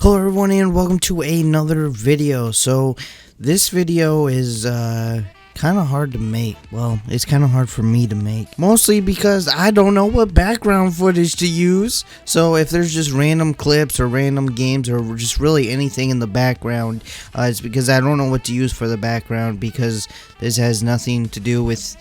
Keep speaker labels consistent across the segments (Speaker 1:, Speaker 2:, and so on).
Speaker 1: Hello everyone and welcome to another video. So this video is kind of hard to make. Well, it's kind of hard for me to make, mostly because I don't know what background footage to use. So if there's just random clips or random games or just really anything in the background, it's because I don't know what to use for the background, because this has nothing to do with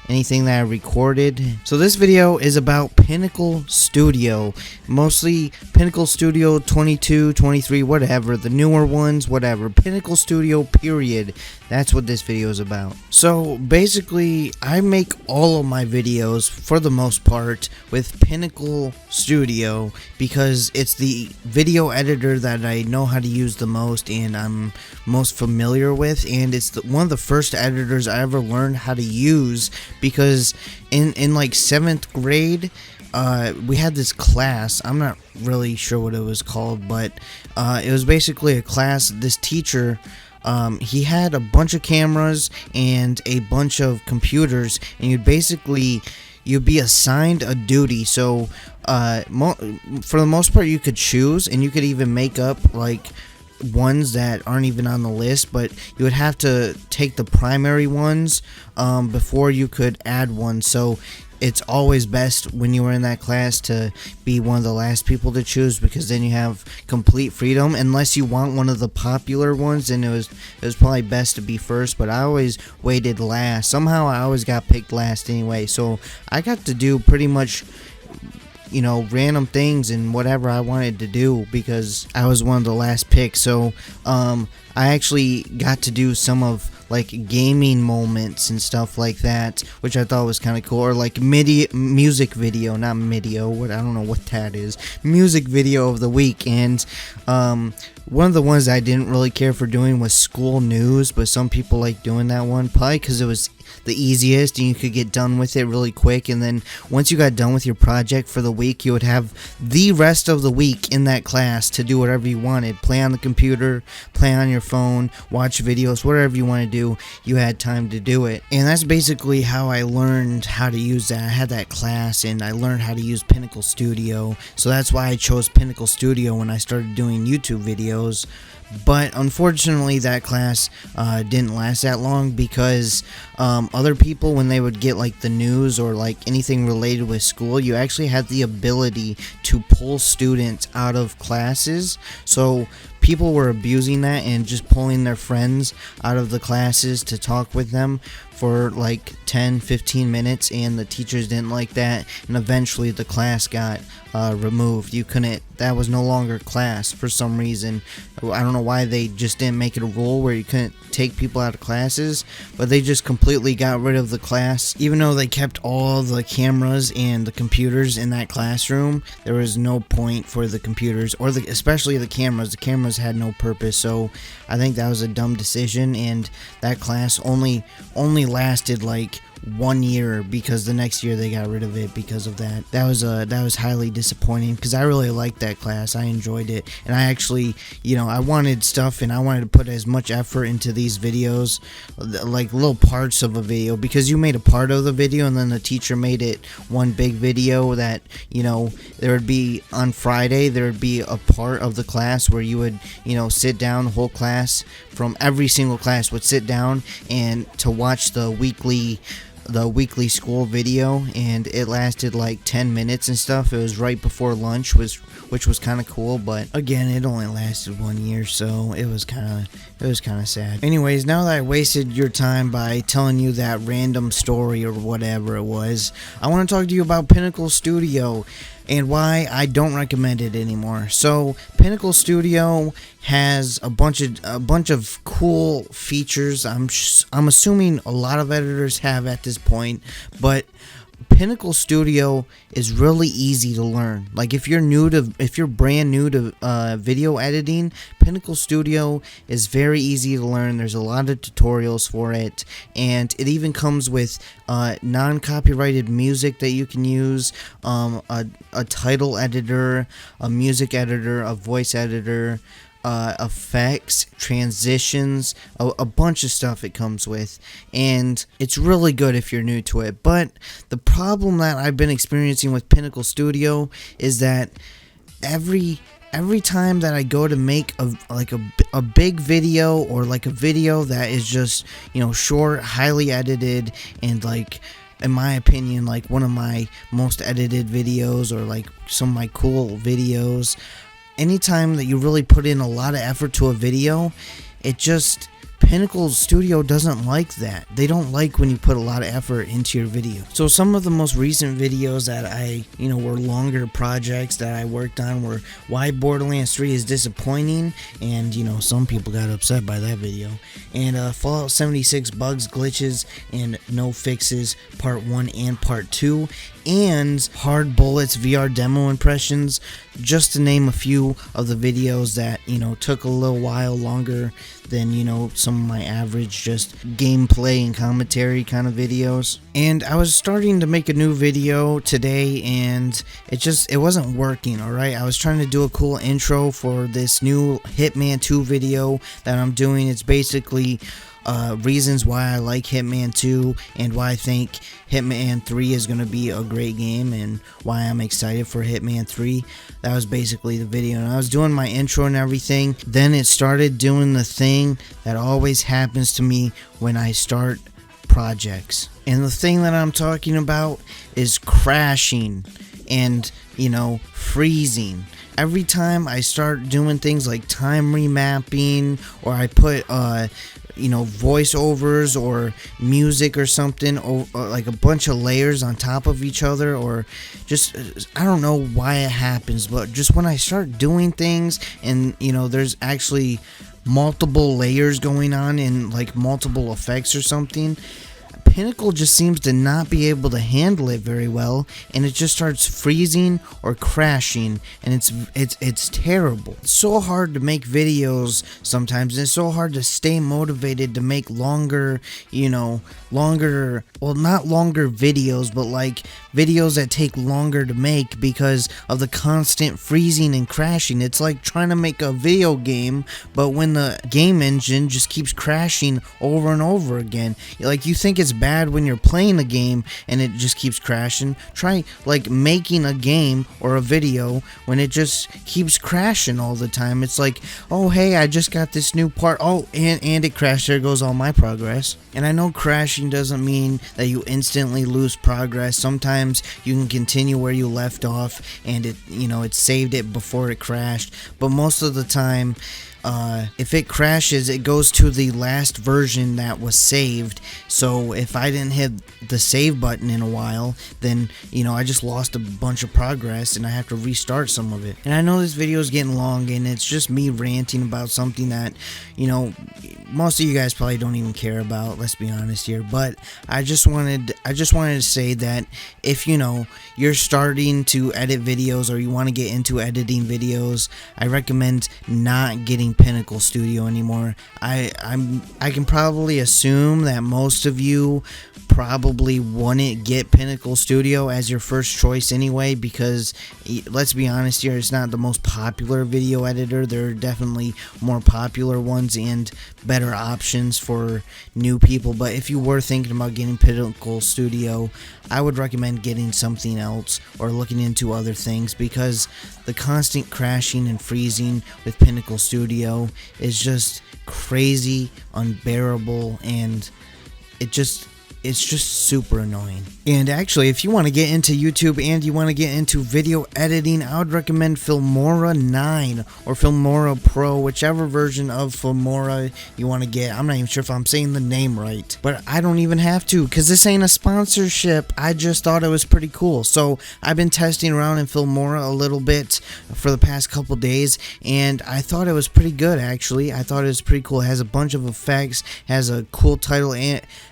Speaker 1: anything that I recorded. So this video is about Pinnacle Studio, mostly Pinnacle Studio 22, 23, whatever, the newer ones, whatever, Pinnacle Studio period. That's what this video is about. So basically, I make all of my videos, for the most part, with Pinnacle Studio because it's the video editor that I know how to use the most and I'm most familiar with, and it's one of the first editors I ever learned how to use, because in like 7th grade, we had this class. I'm not really sure what it was called, but it was basically a class. This teacher, he had a bunch of cameras and a bunch of computers, and you'd be assigned a duty. So for the most part, you could choose, and you could even make up like ones that aren't even on the list, but you would have to take the primary ones before you could add one. So it's always best when you were in that class to be one of the last people to choose, because then you have complete freedom. Unless you want one of the popular ones, then it was probably best to be first, but I always waited last. Somehow I always got picked last anyway, so I got to do pretty much, you know, random things and whatever I wanted to do because I was one of the last picks. So I actually got to do some of like gaming moments and stuff like that, which I thought was kind of cool. Or like music video, not video, what, I don't know what that is, music video of the week. And one of the ones I didn't really care for doing was school news, but some people like doing that one, probably because it was the easiest and you could get done with it really quick. And then once you got done with your project for the week, you would have the rest of the week in that class to do whatever you wanted. Play on the computer, play on your phone, watch videos, whatever you want to do, you had time to do it. And that's basically how I learned how to use that. I had that class and I learned how to use Pinnacle Studio, so that's why I chose Pinnacle Studio when I started doing YouTube videos. But unfortunately, that class didn't last that long, because other people, when they would get like the news or like anything related with school, you actually had the ability to pull students out of classes. So people were abusing that and just pulling their friends out of the classes to talk with them for like 10-15 minutes, and the teachers didn't like that, and eventually the class got removed. You couldn't, that was no longer class for some reason. I don't know why they just didn't make it a rule where you couldn't take people out of classes, but they just completely got rid of the class. Even though they kept all the cameras and the computers in that classroom, there was no point for the computers, or especially the cameras. The cameras had no purpose. So I think that was a dumb decision, and that class only lasted like 1 year, because the next year they got rid of it because of that. That was highly disappointing, because I really liked that class. I enjoyed it, and I actually, you know, I wanted stuff and I wanted to put as much effort into these videos, like little parts of a video, because you made a part of the video and then the teacher made it one big video that, you know, there would be on Friday, there would be a part of the class where you would, you know, sit down, the whole class from every single class would sit down and to watch the weekly school video, and it lasted like 10 minutes and stuff. It was right before lunch, which was kind of cool, but again, it only lasted 1 year, so it was kind of sad. Anyways, now that I wasted your time by telling you that random story or whatever it was, I want to talk to you about Pinnacle Studio and why I don't recommend it anymore. So Pinnacle Studio has a bunch of cool features. I'm assuming a lot of editors have at this point, but Pinnacle Studio is really easy to learn. Like if you're brand new to video editing, Pinnacle Studio is very easy to learn. There's a lot of tutorials for it, and it even comes with non-copyrighted music that you can use, a title editor, a music editor, a voice editor, effects, transitions, a bunch of stuff it comes with, and it's really good if you're new to it. But the problem that I've been experiencing with Pinnacle Studio is that every every time that I go to make a big video, or like a video that is just, you know, short, highly edited, and like, in my opinion, like one of my most edited videos, or like some of my cool videos, anytime that you really put in a lot of effort to a video, it just, Pinnacle Studio doesn't like that. They don't like when you put a lot of effort into your video. So some of the most recent videos that I, you know, were longer projects that I worked on were Why Borderlands 3 is Disappointing, and, you know, some people got upset by that video, and Fallout 76 Bugs, Glitches, and No Fixes Part 1 and Part 2, and Hard Bullets VR demo impressions, just to name a few of the videos that, you know, took a little while longer than, you know, some of my average just gameplay and commentary kind of videos. And I was starting to make a new video today, and it wasn't working. Alright, I was trying to do a cool intro for this new Hitman 2 video that I'm doing. It's basically reasons why I like Hitman 2 and why I think Hitman 3 is going to be a great game, and why I'm excited for Hitman 3. That was basically the video, and I was doing my intro and everything. Then it started doing the thing that always happens to me when I start projects, and the thing that I'm talking about is crashing and, you know, freezing. Every time I start doing things like time remapping, or I put you know, voiceovers or music or something, or like a bunch of layers on top of each other, or just, I don't know why it happens, but just when I start doing things and, you know, there's actually multiple layers going on and like multiple effects or something, Pinnacle just seems to not be able to handle it very well, and it just starts freezing or crashing, and it's terrible. It's so hard to make videos sometimes, and it's so hard to stay motivated to make longer, you know, well, not longer videos, but like videos that take longer to make because of the constant freezing and crashing. It's like trying to make a video game, but when the game engine just keeps crashing over and over again. Like, you think it's bad when you're playing a game and it just keeps crashing. Try like making a game or a video when it just keeps crashing all the time. It's like, oh hey, I just got this new part, oh, and it crashed, there goes all my progress. And I know crashing doesn't mean that you instantly lose progress. Sometimes you can continue where you left off, and it, you know, it saved it before it crashed, but most of the time, if it crashes, it goes to the last version that was saved. So if I didn't hit the save button in a while, then, you know, I just lost a bunch of progress and I have to restart some of it. And I know this video is getting long, and it's just me ranting about something that, you know, most of you guys probably don't even care about, let's be honest here. But I just wanted to say that if, you know, you're starting to edit videos, or you want to get into editing videos, I recommend not getting Pinnacle Studio anymore. I can probably assume that most of you probably wouldn't get Pinnacle Studio as your first choice anyway, because let's be honest here, it's not the most popular video editor. There are definitely more popular ones and better options for new people. But if you were thinking about getting Pinnacle Studio, I would recommend getting something else or looking into other things, because the constant crashing and freezing with Pinnacle Studio is just crazy, unbearable, and it's just super annoying. And actually, if you want to get into YouTube and you want to get into video editing, I would recommend Filmora 9 or Filmora Pro, whichever version of Filmora you want to get. I'm not even sure if I'm saying the name right, but I don't even have to, because this ain't a sponsorship. I just thought it was pretty cool. So I've been testing around in Filmora a little bit for the past couple days, and I thought it was pretty good, actually. I thought it was pretty cool. It has a bunch of effects, has a cool title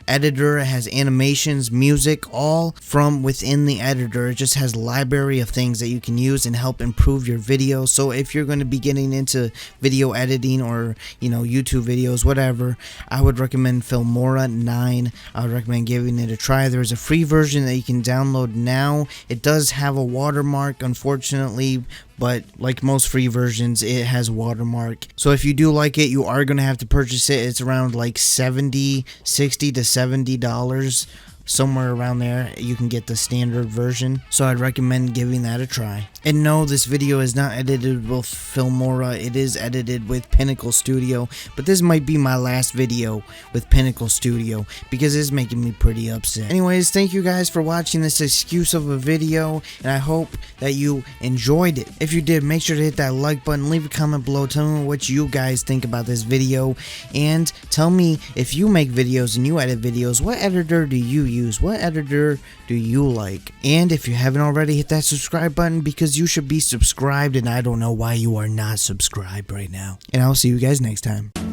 Speaker 1: editor, it has animations, music, all from within the editor. It just has a library of things that you can use and help improve your video. So if you're going to be getting into video editing, or, you know, YouTube videos, whatever, I would recommend Filmora 9. I would recommend giving it a try. There's a free version that you can download now. It does have a watermark, unfortunately, but like most free versions, it has a watermark. So if you do like it, you are going to have to purchase it. It's around like $60 to $70 somewhere around there you can get the standard version, so I'd recommend giving that a try. And no, this video is not edited with Filmora, it is edited with Pinnacle Studio, but this might be my last video with Pinnacle Studio because it's making me pretty upset. Anyways, thank you guys for watching this excuse of a video, and I hope that you enjoyed it. If you did, make sure to hit that like button, leave a comment below, tell me what you guys think about this video, and tell me if you make videos and you edit videos, what editor do you use? What editor do you like? And if you haven't already, hit that subscribe button because you should be subscribed, and I don't know why you are not subscribed right now. And I'll see you guys next time.